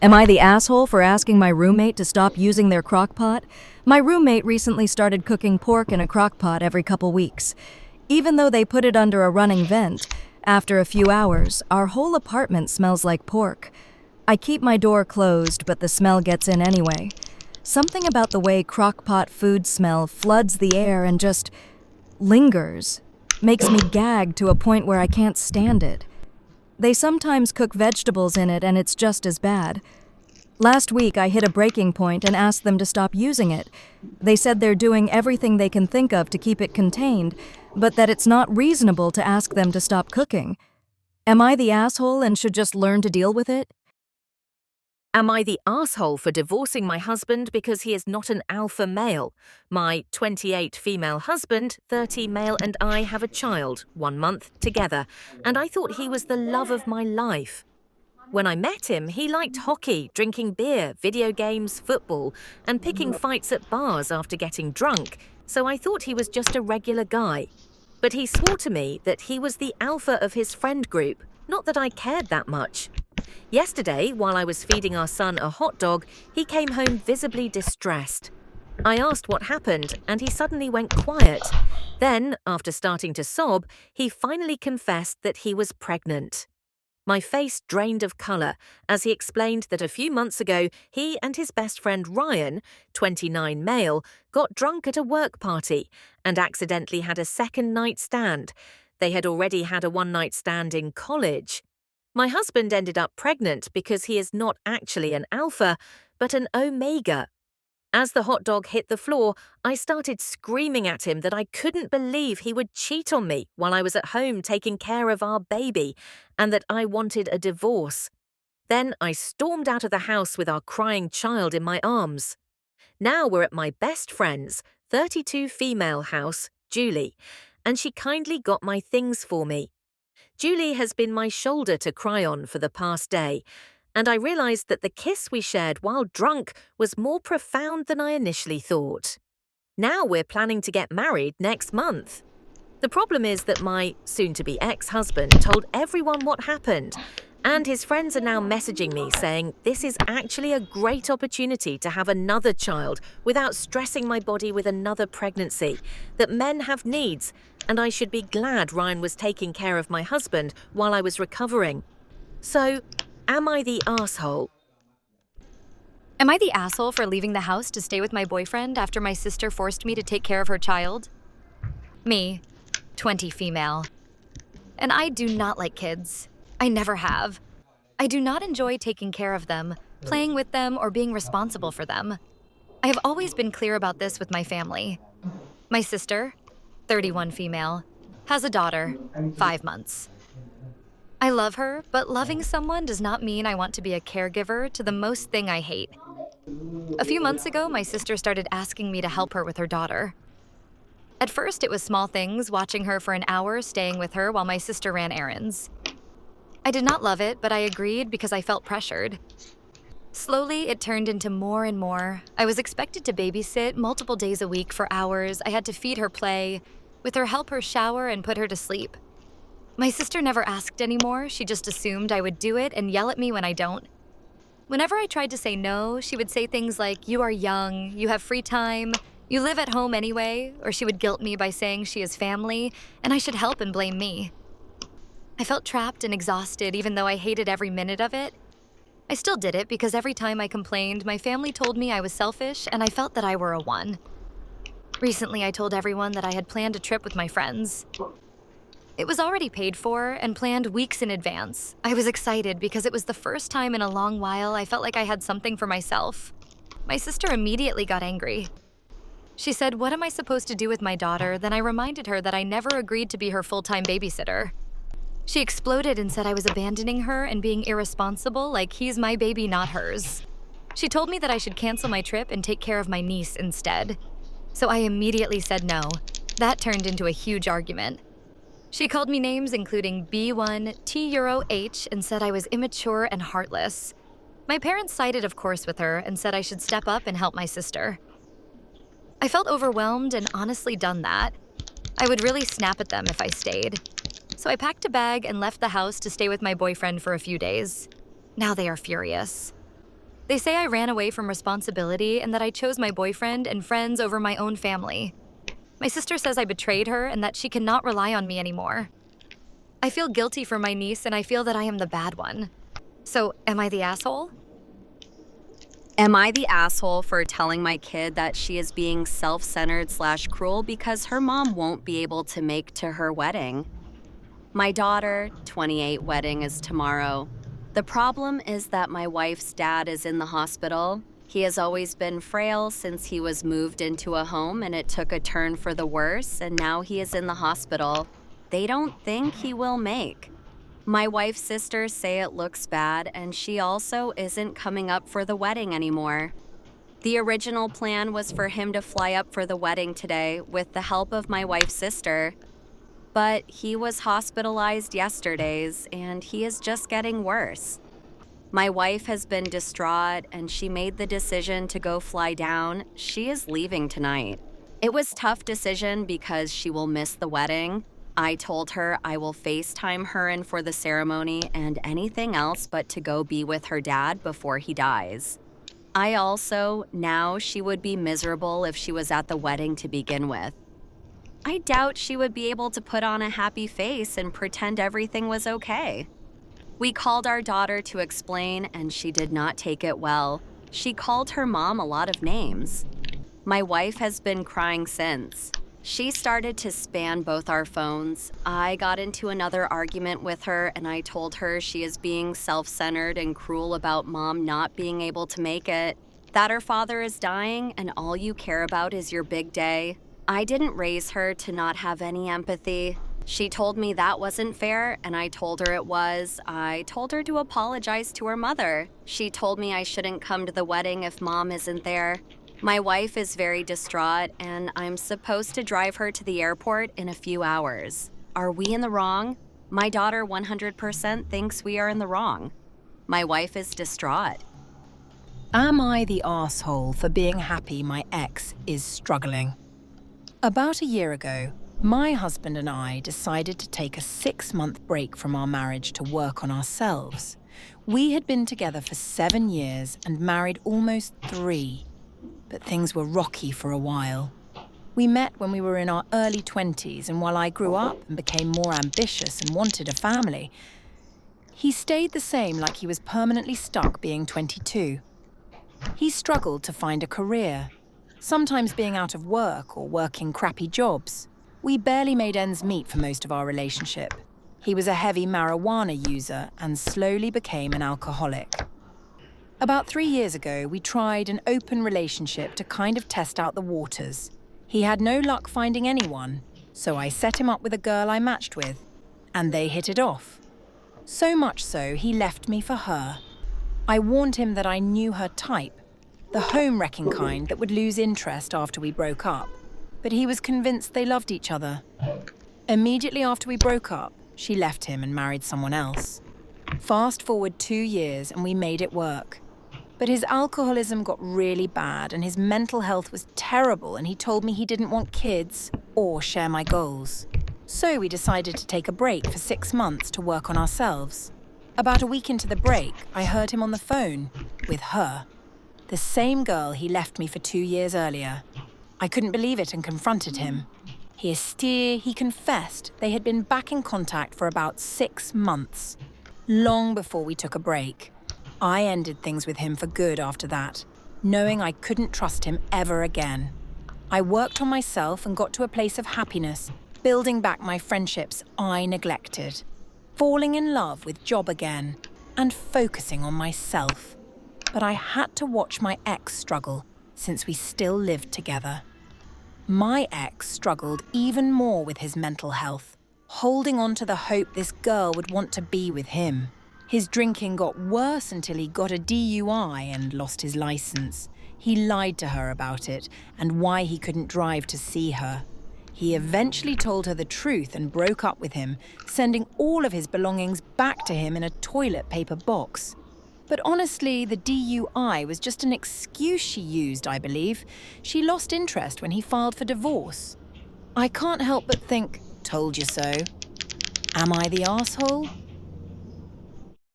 Am I the asshole for asking my roommate to stop using their crock pot? My roommate recently started cooking pork in a crock pot every couple weeks. Even though they put it under a running vent, after a few hours, our whole apartment smells like pork. I keep my door closed, but the smell gets in anyway. Something about the way crock pot food smell floods the air and just lingers, makes me gag to a point where I can't stand it. They sometimes cook vegetables in it and it's just as bad. Last week I hit a breaking point and asked them to stop using it. They said they're doing everything they can think of to keep it contained, but that it's not reasonable to ask them to stop cooking. Am I the asshole and should just learn to deal with it? Am I the asshole for divorcing my husband because he is not an alpha male? My 28 female husband, 30 male, and I have a child, 1 month, together, and I thought he was the love of my life. When I met him, he liked hockey, drinking beer, video games, football, and picking fights at bars after getting drunk, so I thought he was just a regular guy. But he swore to me that he was the alpha of his friend group, not that I cared that much. Yesterday, while I was feeding our son a hot dog, he came home visibly distressed. I asked what happened, and he suddenly went quiet. Then, after starting to sob, he finally confessed that he was pregnant. My face drained of colour as he explained that a few months ago he and his best friend Ryan, 29 male, got drunk at a work party and accidentally had a second night stand. They had already had a one-night stand in college. My husband ended up pregnant because he is not actually an alpha, but an omega. As the hot dog hit the floor, I started screaming at him that I couldn't believe he would cheat on me while I was at home taking care of our baby, and that I wanted a divorce. Then I stormed out of the house with our crying child in my arms. Now we're at my best friend's, 32 female house, Julie, and she kindly got my things for me. Julie has been my shoulder to cry on for the past day, and I realised that the kiss we shared while drunk was more profound than I initially thought. Now we're planning to get married next month. The problem is that my soon-to-be ex-husband told everyone what happened, and his friends are now messaging me saying this is actually a great opportunity to have another child without stressing my body with another pregnancy, that men have needs, and I should be glad Ryan was taking care of my husband while I was recovering. So, am I the asshole? Am I the asshole for leaving the house to stay with my boyfriend after my sister forced me to take care of her child? Me, 20 female. And I do not like kids. I never have. I do not enjoy taking care of them, playing with them, or being responsible for them. I have always been clear about this with my family. My sister, 31 female, has a daughter, 5 months. I love her, but loving someone does not mean I want to be a caregiver to the most thing I hate. A few months ago, my sister started asking me to help her with her daughter. At first, it was small things, watching her for an hour, staying with her while my sister ran errands. I did not love it, but I agreed because I felt pressured. Slowly, it turned into more and more. I was expected to babysit multiple days a week for hours. I had to feed her, play with her, help her shower, and put her to sleep. My sister never asked anymore. She just assumed I would do it and yell at me when I don't. Whenever I tried to say no, she would say things like, "You are young, you have free time, you live at home anyway," or she would guilt me by saying she has family and I should help and blame me. I felt trapped and exhausted even though I hated every minute of it. I still did it because every time I complained, my family told me I was selfish and I felt that I were a one. Recently, I told everyone that I had planned a trip with my friends. It was already paid for and planned weeks in advance. I was excited because it was the first time in a long while I felt like I had something for myself. My sister immediately got angry. She said, "What am I supposed to do with my daughter?" Then I reminded her that I never agreed to be her full-time babysitter. She exploded and said I was abandoning her and being irresponsible, like he's my baby, not hers. She told me that I should cancel my trip and take care of my niece instead. So I immediately said no. That turned into a huge argument. She called me names including B1, T-Euro-H, and said I was immature and heartless. My parents sided, of course, with her and said I should step up and help my sister. I felt overwhelmed and honestly done that. I would really snap at them if I stayed. So I packed a bag and left the house to stay with my boyfriend for a few days. Now they are furious. They say I ran away from responsibility and that I chose my boyfriend and friends over my own family. My sister says I betrayed her and that she cannot rely on me anymore. I feel guilty for my niece and I feel that I am the bad one. So, am I the asshole? Am I the asshole for telling my kid that she is being self-centered/cruel because her mom won't be able to make to her wedding? My daughter, 28, wedding is tomorrow. The problem is that my wife's dad is in the hospital. He has always been frail since he was moved into a home and it took a turn for the worse, and now he is in the hospital. They don't think he will make. My wife's sisters say it looks bad, and she also isn't coming up for the wedding anymore. The original plan was for him to fly up for the wedding today with the help of my wife's sister. But he was hospitalized yesterdays, and he is just getting worse. My wife has been distraught, and she made the decision to go fly down. She is leaving tonight. It was a tough decision because she will miss the wedding. I told her I will FaceTime her in for the ceremony and anything else but to go be with her dad before he dies. I also know she would be miserable if she was at the wedding to begin with. I doubt she would be able to put on a happy face and pretend everything was okay. We called our daughter to explain, and she did not take it well. She called her mom a lot of names. My wife has been crying since. She started to spam both our phones. I got into another argument with her, and I told her she is being self-centered and cruel about mom not being able to make it, that her father is dying and all you care about is your big day. I didn't raise her to not have any empathy. She told me that wasn't fair, and I told her it was. I told her to apologize to her mother. She told me I shouldn't come to the wedding if mom isn't there. My wife is very distraught, and I'm supposed to drive her to the airport in a few hours. Are we in the wrong? My daughter 100% thinks we are in the wrong. My wife is distraught. Am I the arsehole for being happy my ex is struggling? About a year ago, my husband and I decided to take a 6-month break from our marriage to work on ourselves. We had been together for 7 years and married almost 3, but things were rocky for a while. We met when we were in our early 20s, and while I grew up and became more ambitious and wanted a family, he stayed the same, like he was permanently stuck being 22. He struggled to find a career, sometimes being out of work or working crappy jobs. We barely made ends meet for most of our relationship. He was a heavy marijuana user and slowly became an alcoholic. About 3 years ago, we tried an open relationship to kind of test out the waters. He had no luck finding anyone, so I set him up with a girl I matched with, and they hit it off. So much so, he left me for her. I warned him that I knew her type, the home-wrecking kind that would lose interest after we broke up, but he was convinced they loved each other. Immediately after we broke up, she left him and married someone else. Fast forward 2 years and we made it work. But his alcoholism got really bad and his mental health was terrible, and he told me he didn't want kids or share my goals. So we decided to take a break for 6 months to work on ourselves. About a week into the break, I heard him on the phone with her. The same girl he left me for 2 years earlier. I couldn't believe it and confronted him. He confessed they had been back in contact for about 6 months, long before we took a break. I ended things with him for good after that, knowing I couldn't trust him ever again. I worked on myself and got to a place of happiness, building back my friendships I neglected, falling in love with job again, and focusing on myself. But I had to watch my ex struggle since we still lived together. My ex struggled even more with his mental health, holding on to the hope this girl would want to be with him. His drinking got worse until he got a DUI and lost his license. He lied to her about it and why he couldn't drive to see her. He eventually told her the truth and broke up with him, sending all of his belongings back to him in a toilet paper box. But honestly, the DUI was just an excuse she used, I believe. She lost interest when he filed for divorce. I can't help but think, told you so. Am I the arsehole?